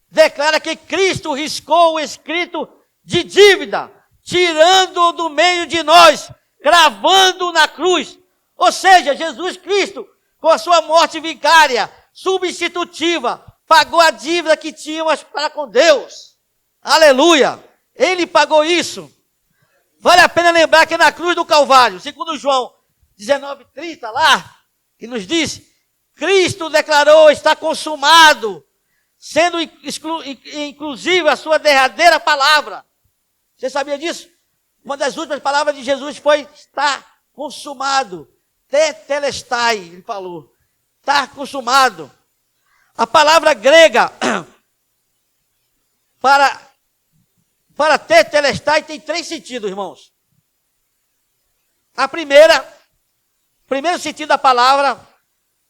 declara que Cristo riscou o escrito de dívida, tirando-o do meio de nós, cravando na cruz. Ou seja, Jesus Cristo, com a sua morte vicária, substitutiva, pagou a dívida que tínhamos para com Deus. Aleluia! Ele pagou isso. Vale a pena lembrar que na cruz do Calvário, segundo João 19:30 lá, que nos diz, Cristo declarou, está consumado, sendo inclusive a sua derradeira palavra. Você sabia disso? Uma das últimas palavras de Jesus foi, está consumado. Tetelestai, ele falou. Está consumado. A palavra grega para tetelestai tem 3 sentidos, irmãos. O primeiro sentido da palavra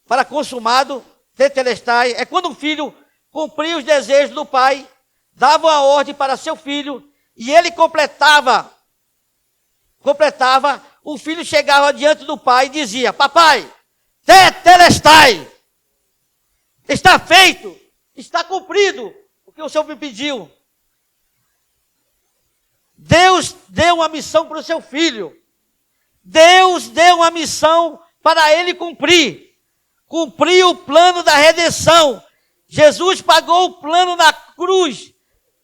para consumado, tetelestai, é quando um filho cumpria os desejos do pai, dava a ordem para seu filho, e ele completava, o filho chegava diante do pai e dizia, papai, tetelestai, está feito, está cumprido o que o Senhor me pediu. Deus deu uma missão para o seu filho. Deus deu uma missão para ele cumprir. Cumprir o plano da redenção. Jesus pagou o plano na cruz.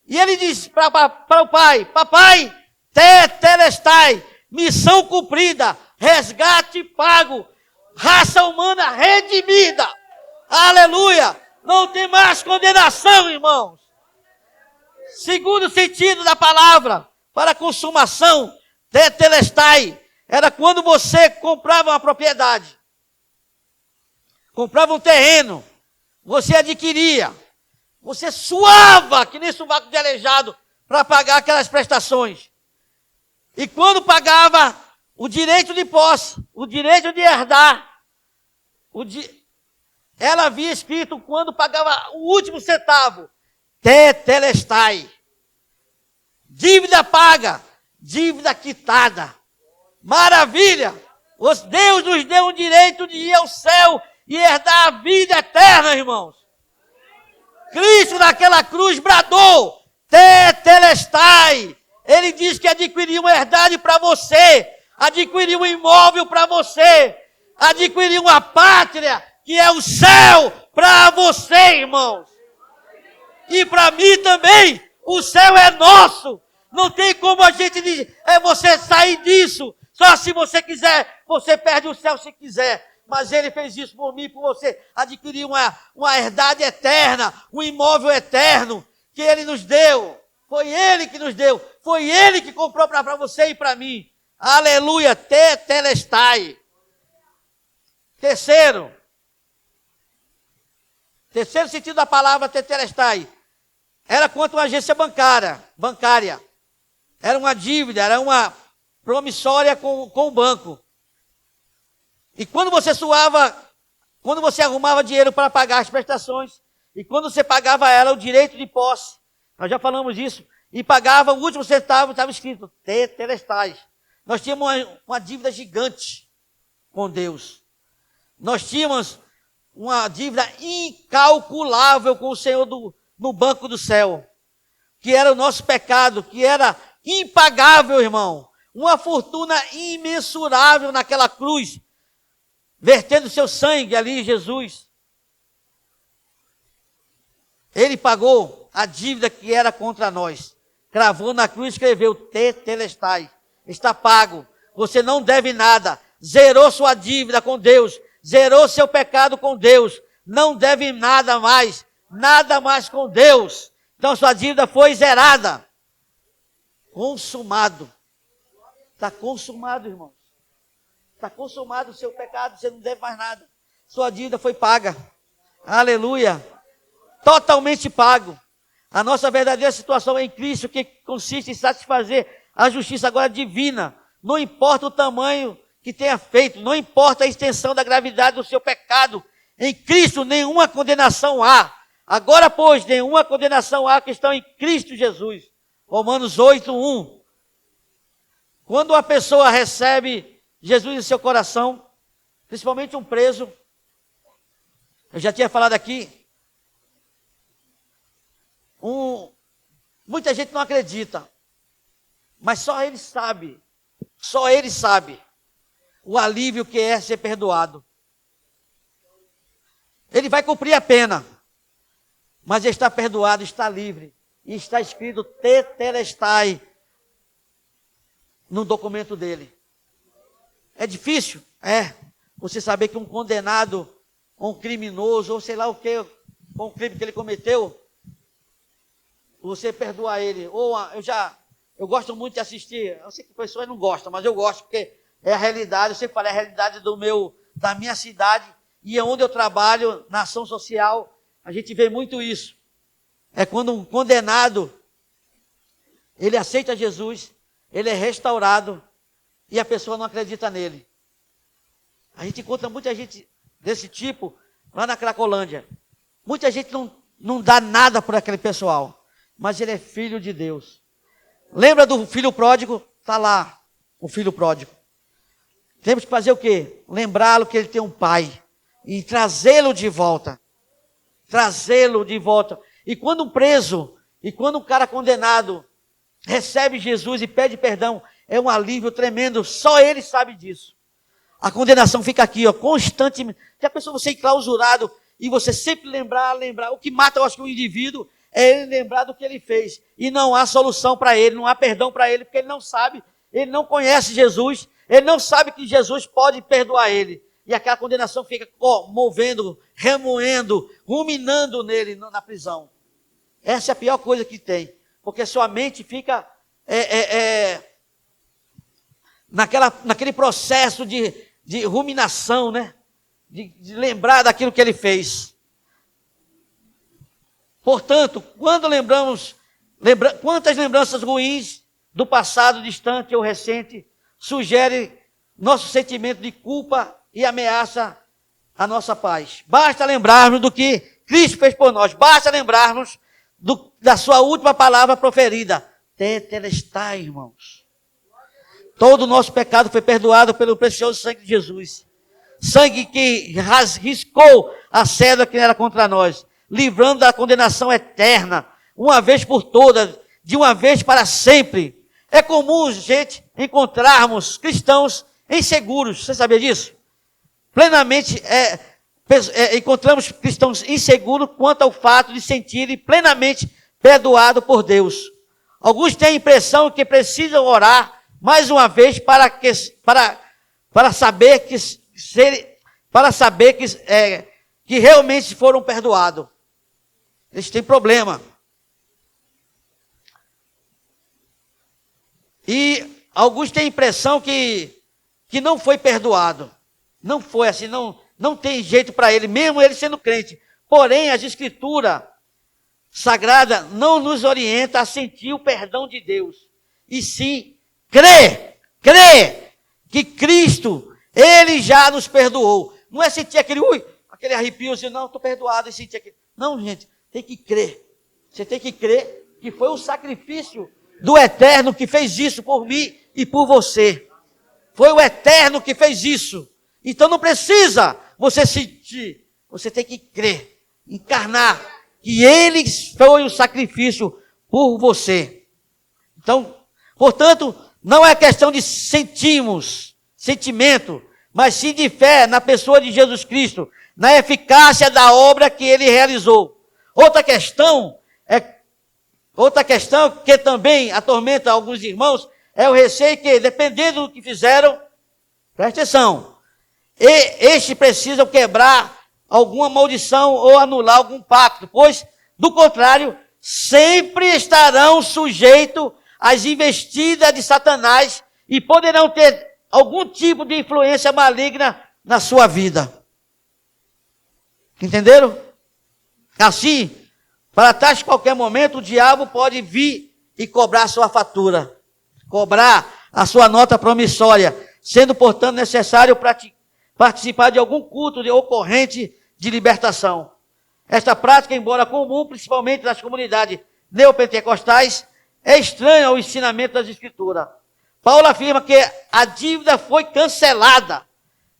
E ele disse para o Pai: Papai, tetelestai, missão cumprida, resgate pago, raça humana redimida. Aleluia! Não tem mais condenação, irmãos. Segundo sentido da palavra, para consumação, tetelestai, era quando você comprava uma propriedade, comprava um terreno, você adquiria, você suava, que nem sovaco de aleijado, para pagar aquelas prestações. E quando pagava o direito de posse, o direito de herdar, ela havia escrito quando pagava o último centavo, tetelestai. Dívida paga, dívida quitada. Maravilha! Deus nos deu o direito de ir ao céu e herdar a vida eterna, irmãos. Cristo naquela cruz bradou, tetelestai. Ele diz que adquiriu uma herdade para você, adquiriu um imóvel para você, adquiriu uma pátria, que é o céu, para você, irmãos. E para mim também, o céu é nosso. Não tem como a gente dizer, você sair disso. Só se você quiser, você perde o céu se quiser. Mas ele fez isso por mim, por você. Adquirir uma herdade eterna, um imóvel eterno que ele nos deu. Foi ele que nos deu. Foi ele que comprou para você e para mim. Aleluia, tetelestai. Terceiro sentido da palavra tetelestai. Era quanto uma agência bancária. Era uma dívida, era uma promissória com o banco. E quando você arrumava dinheiro para pagar as prestações, e quando você pagava ela o direito de posse, nós já falamos disso, e pagava o último centavo, estava escrito, tetelestai. Nós tínhamos uma dívida gigante com Deus. Nós tínhamos uma dívida incalculável com o Senhor no banco do céu, que era o nosso pecado, que era impagável, irmão. Uma fortuna imensurável naquela cruz, vertendo seu sangue ali, Jesus. Ele pagou a dívida que era contra nós. Cravou na cruz e escreveu, tetelestai. Está pago. Você não deve nada. Zerou sua dívida com Deus. Zerou seu pecado com Deus. Não deve nada mais com Deus. Então sua dívida foi zerada. Consumado. Está consumado, irmãos. Está consumado o seu pecado, você não deve mais nada. Sua dívida foi paga. Aleluia. Totalmente pago. A nossa verdadeira situação é em Cristo, que consiste em satisfazer a justiça agora divina. Não importa o tamanho que tenha feito, não importa a extensão da gravidade do seu pecado. Em Cristo nenhuma condenação há. Agora, pois, nenhuma condenação há que estão em Cristo Jesus. Romanos 8:1. Quando uma pessoa recebe Jesus em seu coração, principalmente um preso, eu já tinha falado aqui, muita gente não acredita, mas só ele sabe o alívio que é ser perdoado. Ele vai cumprir a pena, mas está perdoado, está livre, e está escrito tetelestai no documento dele. É difícil? É. Você saber que um condenado, um criminoso, ou sei lá o que, com o crime que ele cometeu, você perdoar ele. Ou eu gosto muito de assistir, eu sei que pessoas não gostam, mas eu gosto porque é a realidade, eu sempre falei, é a realidade da minha cidade, e é onde eu trabalho, na ação social, a gente vê muito isso. É quando um condenado, ele aceita Jesus, ele é restaurado, e a pessoa não acredita nele. A gente encontra muita gente desse tipo lá na Cracolândia. Muita gente não dá nada por aquele pessoal, mas ele é filho de Deus. Lembra do filho pródigo? Está lá, o filho pródigo. Temos que fazer o quê? Lembrá-lo que ele tem um pai e trazê-lo de volta. Trazê-lo de volta. E quando um preso, e quando um cara condenado, recebe Jesus e pede perdão, é um alívio tremendo, só ele sabe disso. A condenação fica aqui, ó, constantemente. Já pensou você enclausurado e você sempre lembrar, o que mata, eu acho que o indivíduo é ele lembrar do que ele fez. E não há solução para ele, não há perdão para ele, porque ele não sabe, ele não conhece Jesus, ele não sabe que Jesus pode perdoar ele. E aquela condenação fica movendo, remoendo, ruminando nele na prisão. Essa é a pior coisa que tem, porque sua mente fica naquele processo de ruminação, né? De lembrar daquilo que ele fez. Portanto, quantas lembranças ruins do passado distante ou recente sugerem nosso sentimento de culpa e ameaça a nossa paz. Basta lembrarmos do que Cristo fez por nós. Basta lembrarmos da sua última palavra proferida. Tetelestai, irmãos. Todo o nosso pecado foi perdoado pelo precioso sangue de Jesus. Sangue que riscou a cédula que era contra nós, livrando da condenação eterna, uma vez por todas, de uma vez para sempre. É comum, gente, encontrarmos cristãos inseguros. Você sabia disso? Plenamente, encontramos cristãos inseguros quanto ao fato de sentirem plenamente perdoados por Deus. Alguns têm a impressão que precisam orar mais uma vez para saber que realmente foram perdoados. Eles têm problema. E alguns têm a impressão que não foi perdoado. Não foi assim, não tem jeito para ele, mesmo ele sendo crente. Porém, as Escrituras Sagradas não nos orienta a sentir o perdão de Deus. E sim, crer que Cristo, Ele já nos perdoou. Não é sentir aquele arrepio, assim, não, estou perdoado, e sentir aquele. Não, gente, tem que crer. Você tem que crer que foi o sacrifício do Eterno que fez isso por mim e por você. Foi o Eterno que fez isso. Então não precisa você sentir. Você tem que crer, encarnar que Ele foi o sacrifício por você. Então, portanto, não é questão de sentimento, mas sim de fé na pessoa de Jesus Cristo, na eficácia da obra que Ele realizou. Outra questão que também atormenta alguns irmãos é o receio que, dependendo do que fizeram, preste atenção, estes precisam quebrar alguma maldição ou anular algum pacto, pois, do contrário, sempre estarão sujeitos às investidas de Satanás e poderão ter algum tipo de influência maligna na sua vida. Entenderam? Assim, para tais qualquer momento, o diabo pode vir e cobrar a sua fatura, cobrar a sua nota promissória, sendo, portanto, necessário participar de algum culto ou corrente de libertação. Esta prática, embora comum, principalmente nas comunidades neopentecostais, é estranha ao ensinamento das Escrituras. Paulo afirma que a dívida foi cancelada.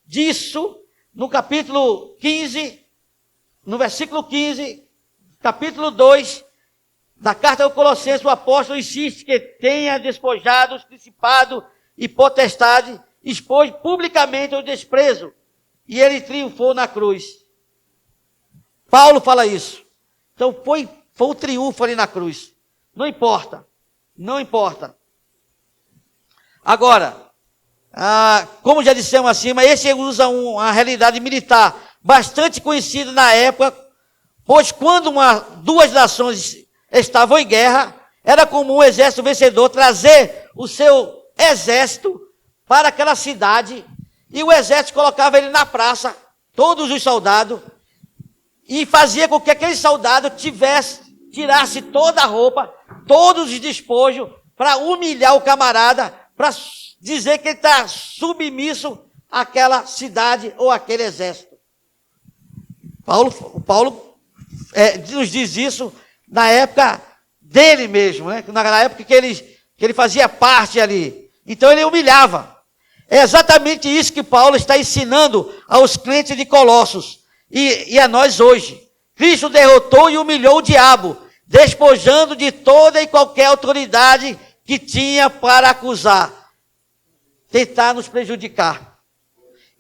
Disso, no capítulo 15, no versículo 15, capítulo 2, da carta aos Colossenses, o apóstolo insiste que tenha despojado os principados e potestade, expôs publicamente o desprezo, e ele triunfou na cruz. Paulo fala isso. Então foi um triunfo ali na cruz. Não importa. Agora, como já dissemos acima, esse usa uma realidade militar bastante conhecida na época, pois quando duas nações estavam em guerra, era comum o exército vencedor trazer o seu exército para aquela cidade, e o exército colocava ele na praça, todos os soldados, e fazia com que aquele soldado tirasse toda a roupa, todos os despojos, para humilhar o camarada, para dizer que ele está submisso àquela cidade ou àquele exército. Paulo nos diz isso na época dele mesmo, né? Na época que ele fazia parte ali. Então ele humilhava. É exatamente isso que Paulo está ensinando aos crentes de Colossos e a nós hoje. Cristo derrotou e humilhou o diabo, despojando de toda e qualquer autoridade que tinha para acusar, tentar nos prejudicar.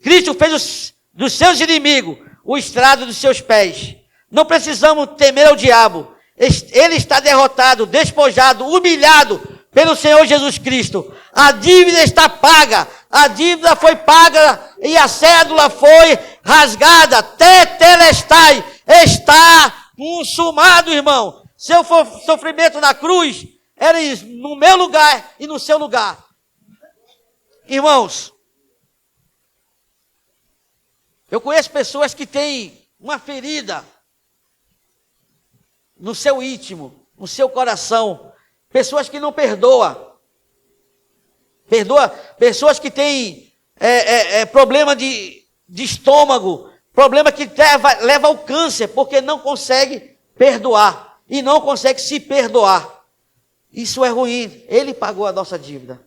Cristo fez dos seus inimigos o estrado dos seus pés. Não precisamos temer ao diabo. Ele está derrotado, despojado, humilhado pelo Senhor Jesus Cristo. A dívida está paga. A dívida foi paga e a cédula foi rasgada. Tetelestai. Está consumado, irmão. Seu sofrimento na cruz era no meu lugar e no seu lugar. Irmãos, eu conheço pessoas que têm uma ferida no seu íntimo, no seu coração. Pessoas que não perdoam. Pessoas que têm problema de estômago, problema que leva ao câncer, porque não consegue perdoar e não consegue se perdoar. Isso é ruim. Ele pagou a nossa dívida.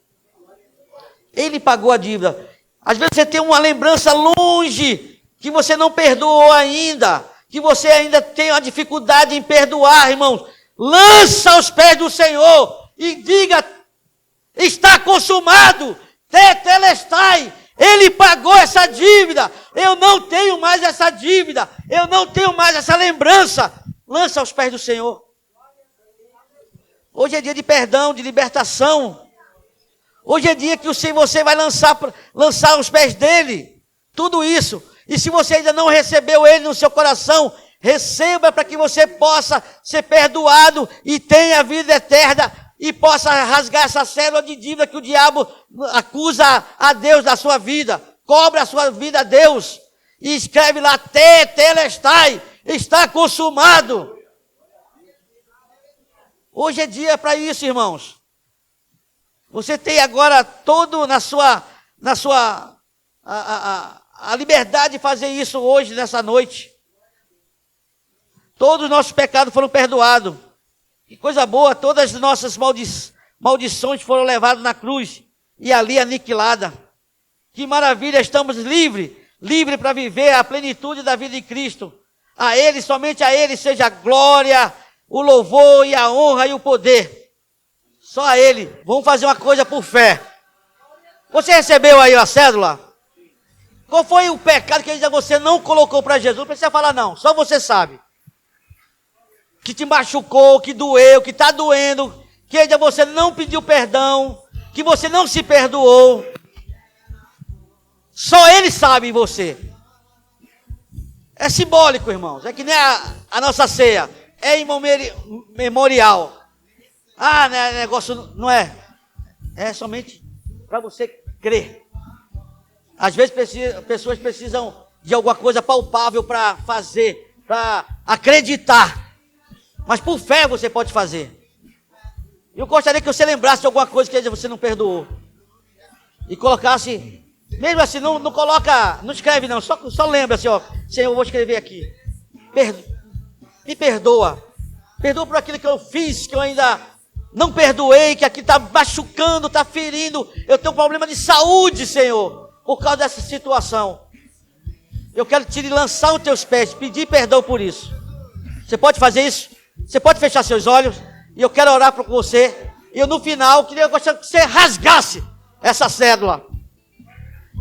Ele pagou a dívida. Às vezes você tem uma lembrança longe que você não perdoou ainda, que você ainda tem uma dificuldade em perdoar, irmãos. Lança aos pés do Senhor e diga: está consumado, tetelestai. Ele pagou essa dívida. Eu não tenho mais essa dívida. Eu não tenho mais essa lembrança. Lança aos pés do Senhor. Hoje é dia de perdão, de libertação. Hoje é dia que você vai lançar aos pés dele tudo isso. E se você ainda não recebeu ele no seu coração, receba para que você possa ser perdoado e tenha a vida eterna e possa rasgar essa célula de dívida que o diabo acusa a Deus da sua vida. Cobra a sua vida a Deus e escreve lá: tetelestai, está consumado. Hoje é dia para isso, irmãos. Você tem agora todo a liberdade de fazer isso hoje, nessa noite. Todos os nossos pecados foram perdoados. Que coisa boa, todas as nossas maldições foram levadas na cruz e ali aniquiladas. Que maravilha, estamos livres para viver a plenitude da vida em Cristo. A Ele, somente a Ele seja a glória, o louvor e a honra e o poder. Só a Ele. Vamos fazer uma coisa por fé. Você recebeu aí a cédula? Qual foi o pecado que ainda você não colocou para Jesus? Não precisa falar não, só você sabe. Que te machucou, que doeu, que está doendo, que ainda você não pediu perdão, que você não se perdoou. Só Ele sabe em você. É simbólico, irmãos. É que nem a nossa ceia. É memorial. Ah, negócio não é. É somente para você crer. Às vezes pessoas precisam de alguma coisa palpável para fazer, para acreditar. Mas por fé você pode fazer. Eu gostaria que você lembrasse de alguma coisa que você não perdoou. E colocasse, mesmo assim, não coloca, não escreve não, só lembra assim, ó, Senhor, eu vou escrever aqui. Me perdoa. Perdoa por aquilo que eu fiz, que eu ainda não perdoei, que aqui está machucando, está ferindo. Eu tenho um problema de saúde, Senhor, por causa dessa situação. Eu quero te lançar aos teus pés, pedir perdão por isso. Você pode fazer isso? Você pode fechar seus olhos? E eu quero orar por você. E eu no final, gostaria que você rasgasse essa cédula.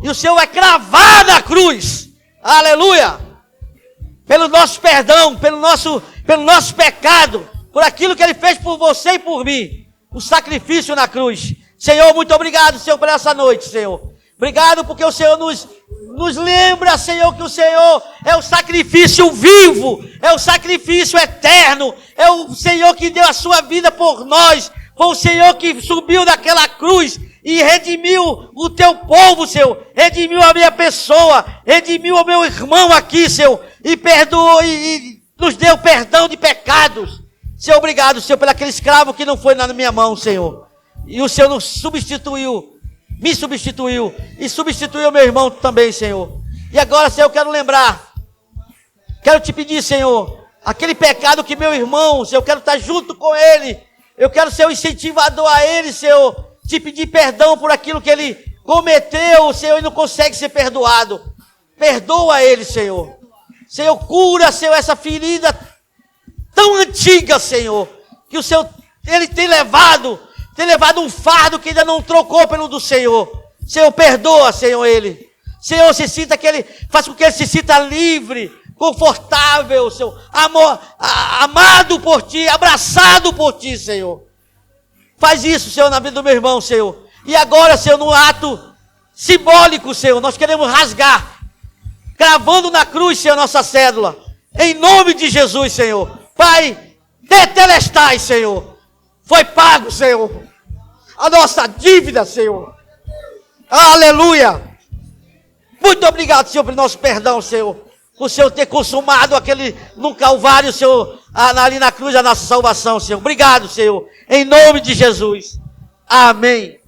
E o Senhor vai cravar na cruz. Aleluia! Pelo nosso perdão, pelo nosso pecado, por aquilo que Ele fez por você e por mim. O sacrifício na cruz. Senhor, muito obrigado, Senhor, por essa noite, Senhor. Obrigado porque o Senhor nos lembra, Senhor, que o Senhor é o sacrifício vivo, é o sacrifício eterno, é o Senhor que deu a sua vida por nós, foi o Senhor que subiu daquela cruz e redimiu o teu povo, Senhor, redimiu a minha pessoa, redimiu o meu irmão aqui, Senhor, e perdoou e nos deu perdão de pecados. Senhor, obrigado, Senhor, pelo aquele escravo que não foi na minha mão, Senhor, e o Senhor nos substituiu, me substituiu e substituiu meu irmão também, Senhor. E agora, Senhor, eu quero te pedir, Senhor, aquele pecado que meu irmão, Senhor, eu quero estar junto com ele, eu quero ser o incentivador a ele, Senhor, te pedir perdão por aquilo que ele cometeu, Senhor, e não consegue ser perdoado. Perdoa ele, Senhor. Senhor, cura, Senhor, essa ferida tão antiga, Senhor, que o Senhor, ele tem levado tem levado um fardo que ainda não trocou pelo do Senhor. Senhor, perdoa, Senhor, ele. Senhor, faz com que ele se sinta livre, confortável, Senhor, amado por Ti, abraçado por Ti, Senhor. Faz isso, Senhor, na vida do meu irmão, Senhor. E agora, Senhor, num ato simbólico, Senhor, nós queremos rasgar, cravando na cruz, Senhor, nossa cédula. Em nome de Jesus, Senhor. Pai, tetelestai, Senhor. Foi pago, Senhor. A nossa dívida, Senhor. Aleluia. Muito obrigado, Senhor, pelo nosso perdão, Senhor. Por o Senhor ter consumado no Calvário, Senhor, ali na cruz, a nossa salvação, Senhor. Obrigado, Senhor. Em nome de Jesus. Amém.